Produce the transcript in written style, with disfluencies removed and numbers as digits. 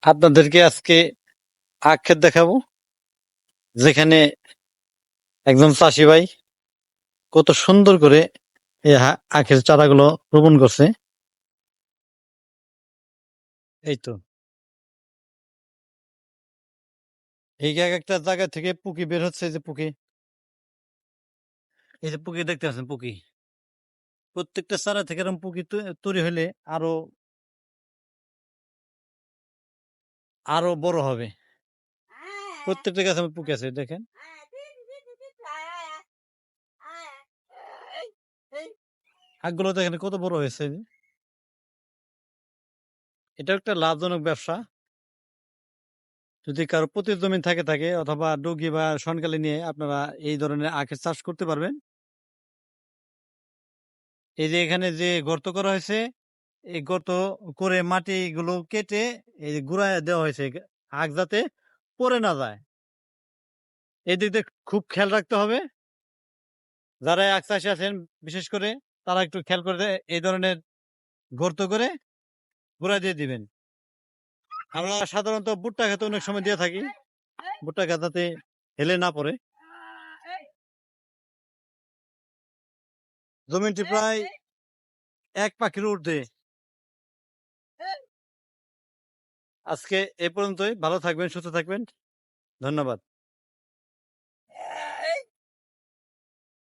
আপনাদেরকে আজকে আখ ক্ষেত দেখাবো, যেখানে একজন চাষি ভাই কত সুন্দর করে এই আখের চারাগুলো রোপণ করছে। এই তো এই এক একটা জায়গা থেকে পুকি বের হচ্ছে, এই যে পুকি, এই যে পুকি দেখতে পাচ্ছেন, পুকি প্রত্যেকটা চারা থেকে এরকম পুকি তৈরি হলে আরো আরো বড় হবে। প্রত্যেকটা গাছে আমার পুকি আছে, দেখেন। আখগুলো দেখেন কত বড় হয়েছে। এটা একটা লাভজনক ব্যবসা। যদি কারো প্রতির জমি থাকে অথবা ডুগি বা শনকালি নিয়ে আপনারা এই ধরনের আখের চাষ করতে পারবেন। এই যে এখানে যে গর্ত করা হয়েছে, এই গর্ত করে মাটিগুলো কেটে এই যে গুড়ায় দেওয়া হয়েছে, আখ যাতে পড়ে না যায়। এই দিক দিয়ে খুব খেয়াল রাখতে হবে। যারা আখ চাষি আছেন বিশেষ করে, তারা একটু খেয়াল করে এই ধরনের গর্ত করে গুড়া দিয়ে দিবেন। আমরা সাধারণত ভুট্টা খেতে অনেক সময় দিয়ে থাকি, ভুট্টা খেত যাতে হেলে না পড়ে। জমিটি প্রায় 1 পাখির ঊর্ধ্বে। আজকে এ পর্যন্তই। ভালো থাকবেন, সুস্থ থাকবেন। ধন্যবাদ।